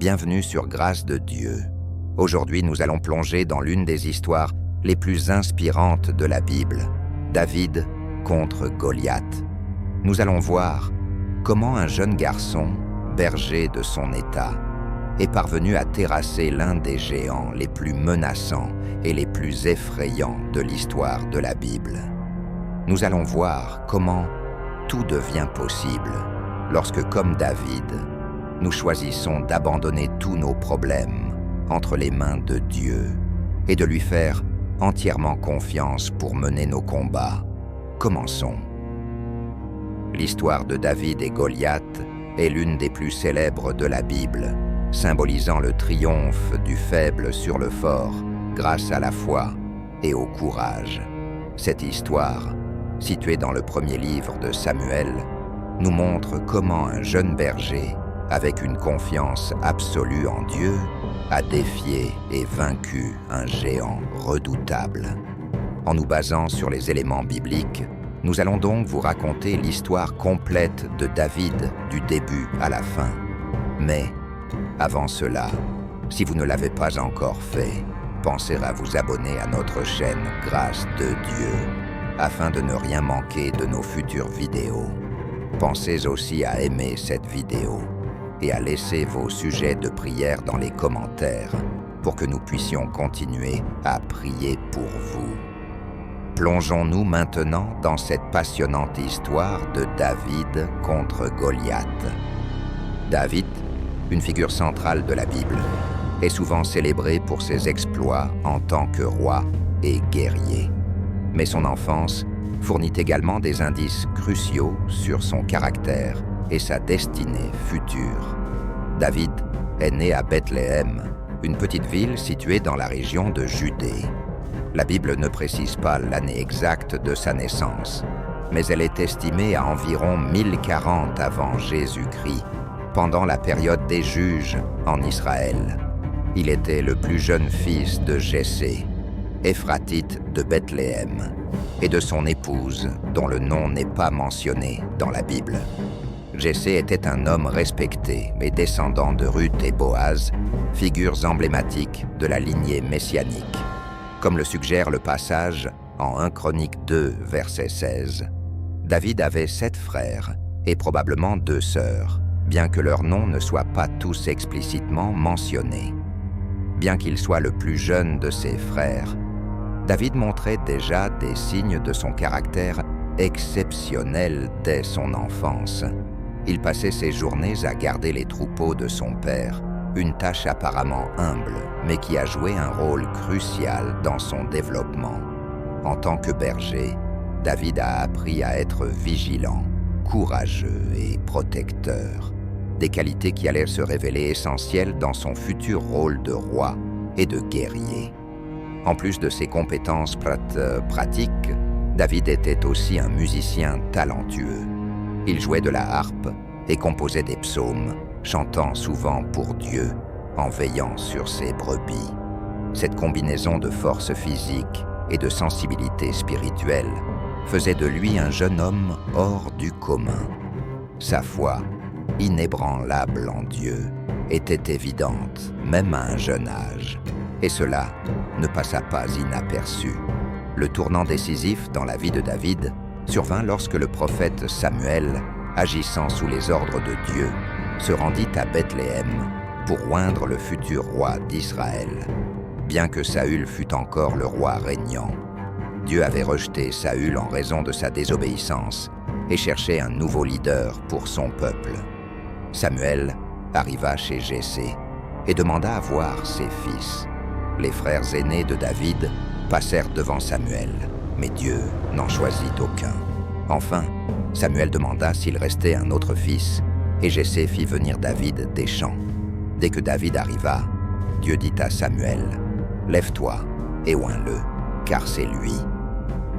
bienvenue sur Grâce de Dieu. Aujourd'hui, nous allons plonger dans l'une des histoires les plus inspirantes de la Bible, David contre Goliath. Nous allons voir comment un jeune garçon, berger de son état, est parvenu à terrasser l'un des géants les plus menaçants et les plus effrayants de l'histoire de la Bible. Nous allons voir comment tout devient possible lorsque, comme David, nous choisissons d'abandonner tous nos problèmes entre les mains de Dieu et de lui faire entièrement confiance pour mener nos combats. Commençons. L'histoire de David et Goliath est l'une des plus célèbres de la Bible, symbolisant le triomphe du faible sur le fort grâce à la foi et au courage. Cette histoire, située dans le premier livre de Samuel, nous montre comment un jeune berger, avec une confiance absolue en Dieu, a défié et vaincu un géant redoutable. En nous basant sur les éléments bibliques, nous allons donc vous raconter l'histoire complète de David du début à la fin. Mais, avant cela, si vous ne l'avez pas encore fait, pensez à vous abonner à notre chaîne Grâce de Dieu, afin de ne rien manquer de nos futures vidéos. Pensez aussi à aimer cette vidéo et à laisser vos sujets de prière dans les commentaires pour que nous puissions continuer à prier pour vous. Plongeons-nous maintenant dans cette passionnante histoire de David contre Goliath. David, une figure centrale de la Bible, est souvent célébré pour ses exploits en tant que roi et guerrier. Mais son enfance fournit également des indices cruciaux sur son caractère et sa destinée future. David est né à Bethléem, une petite ville située dans la région de Judée. La Bible ne précise pas l'année exacte de sa naissance, mais elle est estimée à environ 1040 avant Jésus-Christ, pendant la période des juges en Israël. Il était le plus jeune fils de Jessé, Éphratite de Bethléem, et de son épouse, dont le nom n'est pas mentionné dans la Bible. Jessé était un homme respecté et descendant de Ruth et Boaz, figures emblématiques de la lignée messianique. Comme le suggère le passage en 1 Chronique 2, verset 16, David avait 7 frères et probablement 2 sœurs, bien que leurs noms ne soient pas tous explicitement mentionnés. Bien qu'il soit le plus jeune de ses frères, David montrait déjà des signes de son caractère exceptionnel dès son enfance. Il passait ses journées à garder les troupeaux de son père, une tâche apparemment humble, mais qui a joué un rôle crucial dans son développement. En tant que berger, David a appris à être vigilant, courageux et protecteur, des qualités qui allaient se révéler essentielles dans son futur rôle de roi et de guerrier. En plus de ses compétences pratiques, David était aussi un musicien talentueux. Il jouait de la harpe et composait des psaumes, chantant souvent pour Dieu, en veillant sur ses brebis. Cette combinaison de force physique et de sensibilité spirituelle faisait de lui un jeune homme hors du commun. Sa foi, inébranlable en Dieu, était évidente, même à un jeune âge. Et cela ne passa pas inaperçu. Le tournant décisif dans la vie de David survint lorsque le prophète Samuel, agissant sous les ordres de Dieu, se rendit à Bethléem pour oindre le futur roi d'Israël. Bien que Saül fût encore le roi régnant, Dieu avait rejeté Saül en raison de sa désobéissance et cherchait un nouveau leader pour son peuple. Samuel arriva chez Jessé et demanda à voir ses fils. Les frères aînés de David passèrent devant Samuel, mais Dieu n'en choisit aucun. Enfin, Samuel demanda s'il restait un autre fils, et Jessé fit venir David des champs. Dès que David arriva, Dieu dit à Samuel, « Lève-toi et oins-le, car c'est lui. »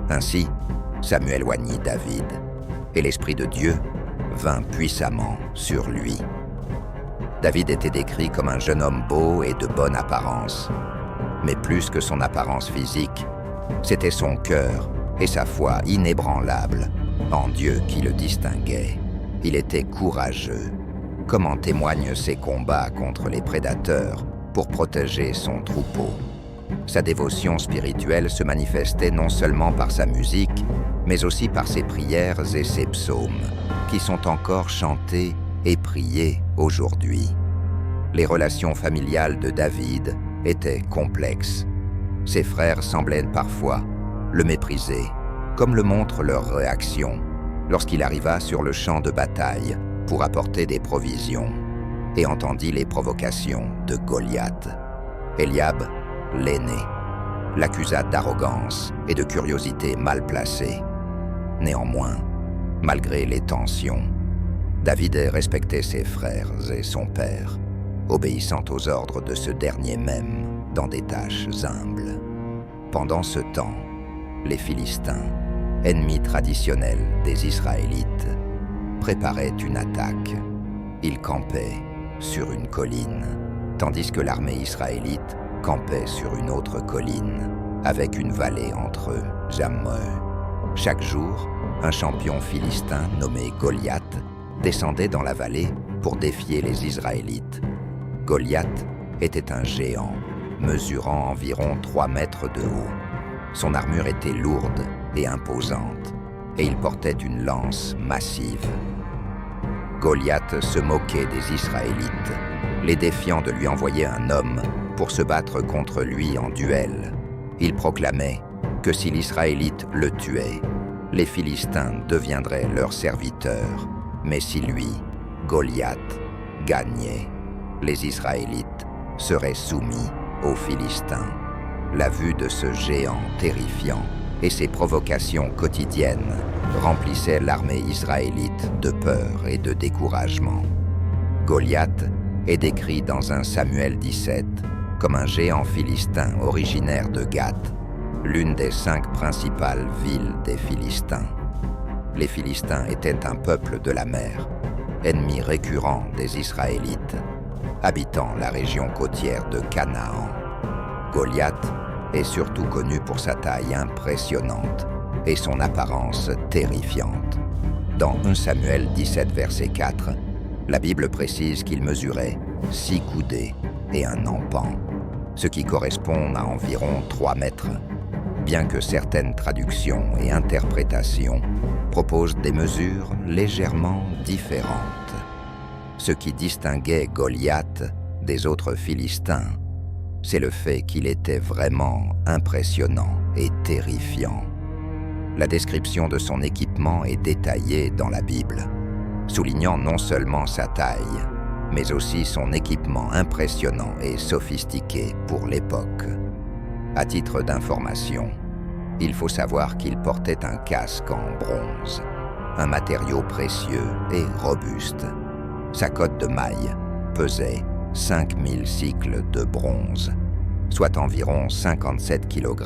Ainsi, Samuel oignit David, et l'Esprit de Dieu vint puissamment sur lui. David était décrit comme un jeune homme beau et de bonne apparence. Mais plus que son apparence physique, c'était son cœur et sa foi inébranlable en Dieu qui le distinguaient. Il était courageux, comme en témoignent ses combats contre les prédateurs pour protéger son troupeau. Sa dévotion spirituelle se manifestait non seulement par sa musique, mais aussi par ses prières et ses psaumes, qui sont encore chantés et priés aujourd'hui. Les relations familiales de David étaient complexes. Ses frères semblaient parfois le mépriser, comme le montre leur réaction lorsqu'il arriva sur le champ de bataille pour apporter des provisions et entendit les provocations de Goliath. Eliab, l'aîné, l'accusa d'arrogance et de curiosité mal placée. Néanmoins, malgré les tensions, David respectait ses frères et son père, obéissant aux ordres de ce dernier même dans des tâches humbles. Pendant ce temps, les Philistins, ennemis traditionnels des Israélites, préparaient une attaque. Ils campaient sur une colline, tandis que l'armée israélite campait sur une autre colline, avec une vallée entre eux, Jammeh. Chaque jour, un champion philistin nommé Goliath descendait dans la vallée pour défier les Israélites. Goliath était un géant, mesurant environ 3 mètres de haut. Son armure était lourde et imposante, et il portait une lance massive. Goliath se moquait des Israélites, les défiant de lui envoyer un homme pour se battre contre lui en duel. Il proclamait que si l'Israélite le tuait, les Philistins deviendraient leurs serviteurs, mais si lui, Goliath, gagnait, les Israélites seraient soumis aux Philistins. La vue de ce géant terrifiant et ses provocations quotidiennes remplissaient l'armée israélite de peur et de découragement. Goliath est décrit dans 1 Samuel 17 comme un géant philistin originaire de Gath, l'une des 5 principales villes des Philistins. Les Philistins étaient un peuple de la mer, ennemi récurrent des Israélites, habitant la région côtière de Canaan. Goliath est surtout connu pour sa taille impressionnante et son apparence terrifiante. Dans 1 Samuel 17, verset 4, la Bible précise qu'il mesurait 6 coudées et un empan, ce qui correspond à environ 3 mètres, bien que certaines traductions et interprétations proposent des mesures légèrement différentes. Ce qui distinguait Goliath des autres Philistins, c'est le fait qu'il était vraiment impressionnant et terrifiant. La description de son équipement est détaillée dans la Bible, soulignant non seulement sa taille, mais aussi son équipement impressionnant et sophistiqué pour l'époque. À titre d'information, il faut savoir qu'il portait un casque en bronze, un matériau précieux et robuste. Sa cotte de maille pesait 5000 cycles de bronze, soit environ 57 kg.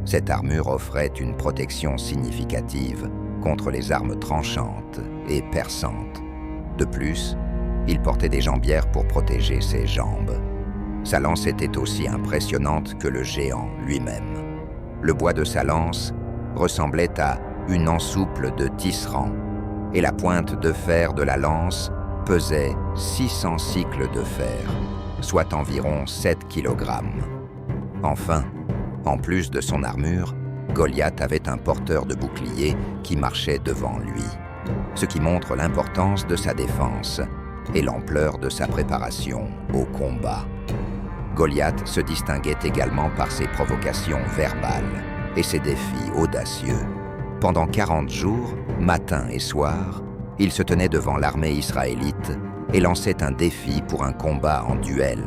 Cette armure offrait une protection significative contre les armes tranchantes et perçantes. De plus, il portait des jambières pour protéger ses jambes. Sa lance était aussi impressionnante que le géant lui-même. Le bois de sa lance ressemblait à une ensouple de tisserand, et la pointe de fer de la lance pesait 600 cycles de fer, soit environ 7 kg. Enfin, en plus de son armure, Goliath avait un porteur de bouclier qui marchait devant lui, ce qui montre l'importance de sa défense et l'ampleur de sa préparation au combat. Goliath se distinguait également par ses provocations verbales et ses défis audacieux. Pendant 40 jours, matin et soir, il se tenait devant l'armée israélite et lançait un défi pour un combat en duel.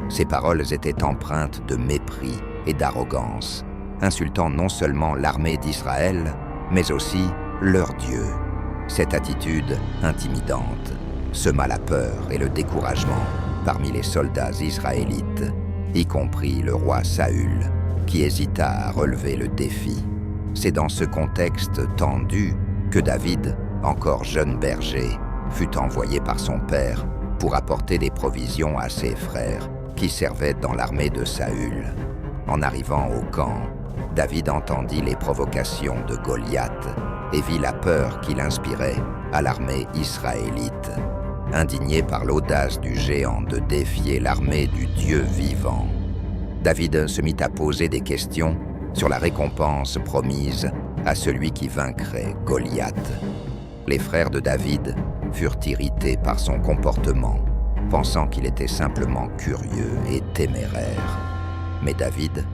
Ses paroles étaient empreintes de mépris et d'arrogance, insultant non seulement l'armée d'Israël, mais aussi leur Dieu. Cette attitude intimidante sema la peur et le découragement parmi les soldats israélites, y compris le roi Saül, qui hésita à relever le défi. C'est dans ce contexte tendu que David, encore jeune berger, fut envoyé par son père pour apporter des provisions à ses frères qui servaient dans l'armée de Saül. En arrivant au camp, David entendit les provocations de Goliath et vit la peur qu'il inspirait à l'armée israélite. indigné par l'audace du géant de défier l'armée du Dieu vivant. David se mit à poser des questions sur la récompense promise à celui qui vaincrait Goliath. Les frères de David furent irrités par son comportement, pensant qu'il était simplement curieux et téméraire. Mais David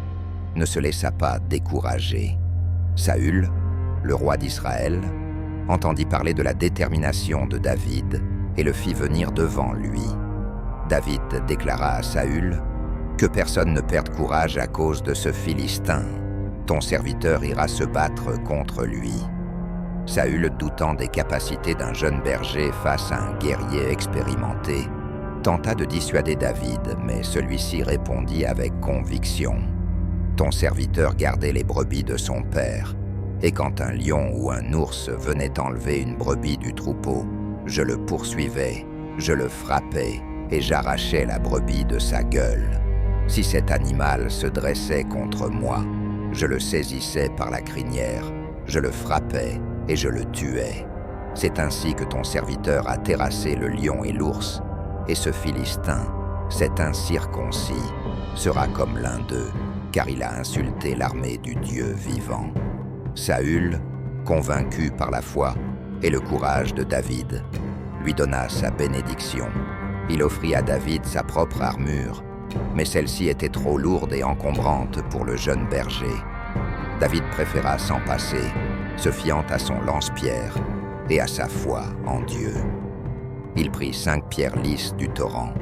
ne se laissa pas décourager. Saül, le roi d'Israël, entendit parler de la détermination de David et le fit venir devant lui. David déclara à Saül « Que personne ne perde courage à cause de ce Philistin. Ton serviteur ira se battre contre lui. » Saül, doutant des capacités d'un jeune berger face à un guerrier expérimenté, tenta de dissuader David, mais celui-ci répondit avec conviction. « Ton serviteur gardait les brebis de son père, et quand un lion ou un ours venait enlever une brebis du troupeau, je le poursuivais, je le frappais et j'arrachais la brebis de sa gueule. Si cet animal se dressait contre moi, je le saisissais par la crinière, je le frappais et je le tuais. C'est ainsi que ton serviteur a terrassé le lion et l'ours, et ce Philistin, cet incirconcis, sera comme l'un d'eux, car il a insulté l'armée du Dieu vivant. » Saül, convaincu par la foi et le courage de David, lui donna sa bénédiction. Il offrit à David sa propre armure, mais celle-ci était trop lourde et encombrante pour le jeune berger. David préféra s'en passer, se fiant à son lance-pierre et à sa foi en Dieu. Il prit 5 pierres lisses du torrent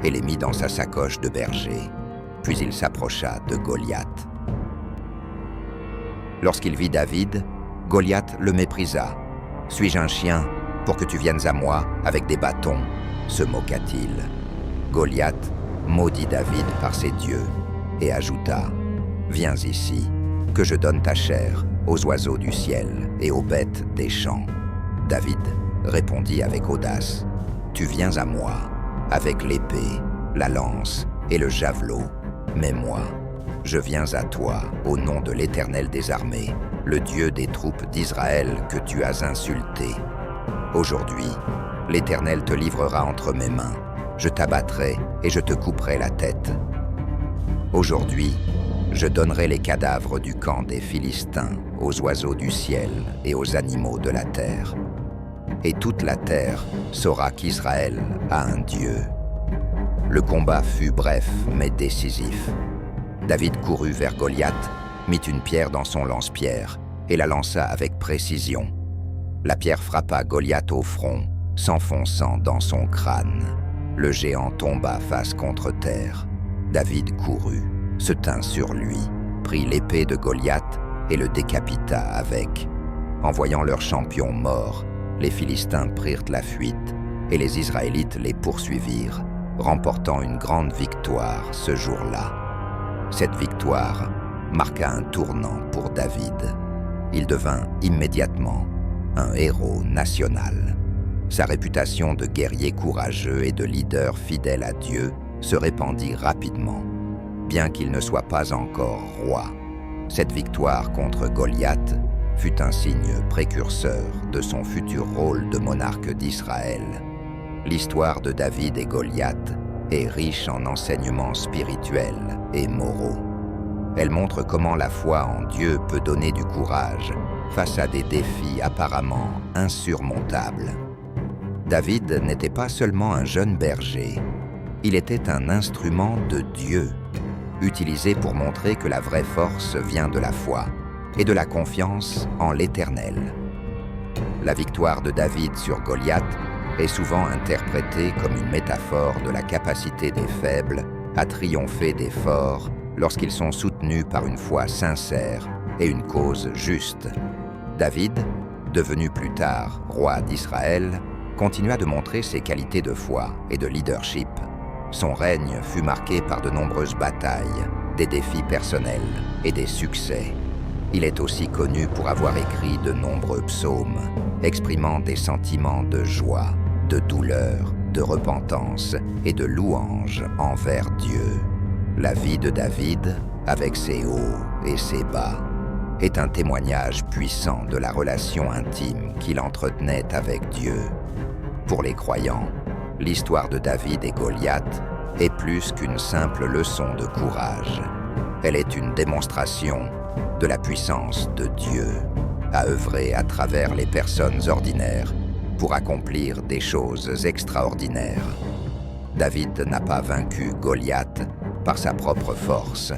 et les mit dans sa sacoche de berger, puis il s'approcha de Goliath. Lorsqu'il vit David, Goliath le méprisa. « Suis-je un chien pour que tu viennes à moi avec des bâtons ?» se moqua-t-il. Goliath maudit David par ses dieux et ajouta « Viens ici, que je donne ta chair aux oiseaux du ciel et aux bêtes des champs. » David répondit avec audace « Tu viens à moi avec l'épée, la lance et le javelot, mais moi, je viens à toi au nom de l'Éternel des armées, le Dieu des troupes d'Israël que tu as insulté. Aujourd'hui, l'Éternel te livrera entre mes mains, je t'abattrai et je te couperai la tête. Aujourd'hui, je donnerai les cadavres du camp des Philistins aux oiseaux du ciel et aux animaux de la terre. Et toute la terre saura qu'Israël a un Dieu. » Le combat fut bref mais décisif. David courut vers Goliath, mit une pierre dans son lance-pierre et la lança avec précision. La pierre frappa Goliath au front, s'enfonçant dans son crâne. Le géant tomba face contre terre. David courut, se tint sur lui, prit l'épée de Goliath et le décapita avec. En voyant leur champion mort, les Philistins prirent la fuite et les Israélites les poursuivirent, remportant une grande victoire ce jour-là. Cette victoire marqua un tournant pour David. Il devint immédiatement un héros national. Sa réputation de guerrier courageux et de leader fidèle à Dieu se répandit rapidement, bien qu'il ne soit pas encore roi. Cette victoire contre Goliath fut un signe précurseur de son futur rôle de monarque d'Israël. L'histoire de David et Goliath est riche en enseignements spirituels et moraux. Elle montre comment la foi en Dieu peut donner du courage face à des défis apparemment insurmontables. David n'était pas seulement un jeune berger, il était un instrument de Dieu, utilisé pour montrer que la vraie force vient de la foi et de la confiance en l'Éternel. La victoire de David sur Goliath est souvent interprétée comme une métaphore de la capacité des faibles à triompher des forts lorsqu'ils sont soutenus par une foi sincère et une cause juste. David, devenu plus tard roi d'Israël, continua de montrer ses qualités de foi et de leadership. Son règne fut marqué par de nombreuses batailles, des défis personnels et des succès. Il est aussi connu pour avoir écrit de nombreux psaumes, exprimant des sentiments de joie, de douleur, de repentance et de louange envers Dieu. La vie de David, avec ses hauts et ses bas, est un témoignage puissant de la relation intime qu'il entretenait avec Dieu. Pour les croyants, L'histoire de David et Goliath est plus qu'une simple leçon de courage. Elle est une démonstration de la puissance de Dieu à œuvrer à travers les personnes ordinaires pour accomplir des choses extraordinaires. David n'a pas vaincu Goliath par sa propre force,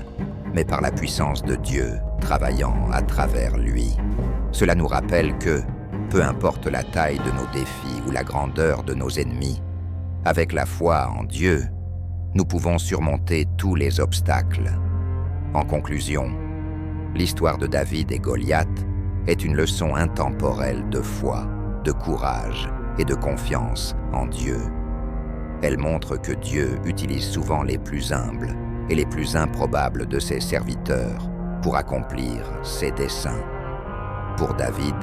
mais par la puissance de Dieu travaillant à travers lui. Cela nous rappelle que, peu importe la taille de nos défis ou la grandeur de nos ennemis, avec la foi en Dieu, nous pouvons surmonter tous les obstacles. En conclusion, l'histoire de David et Goliath est une leçon intemporelle de foi, de courage et de confiance en Dieu. Elle montre que Dieu utilise souvent les plus humbles et les plus improbables de ses serviteurs pour accomplir ses desseins. Pour David,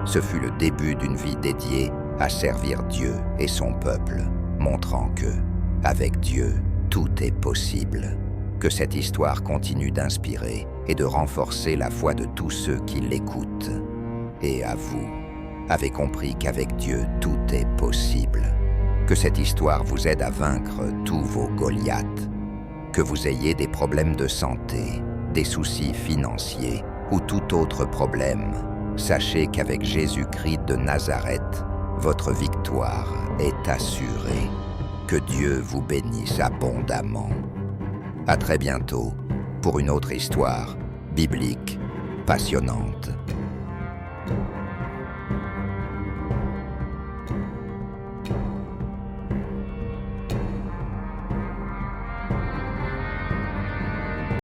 ce fut le début d'une vie dédiée à servir Dieu et son peuple, montrant que, avec Dieu, tout est possible. Que cette histoire continue d'inspirer et de renforcer la foi de tous ceux qui l'écoutent. Et à vous, avez compris qu'avec Dieu, tout est possible. Que cette histoire vous aide à vaincre tous vos Goliaths. Que vous ayez des problèmes de santé, des soucis financiers ou tout autre problème, sachez qu'avec Jésus-Christ de Nazareth, votre victoire est assurée. Que Dieu vous bénisse abondamment. À très bientôt pour une autre histoire biblique passionnante.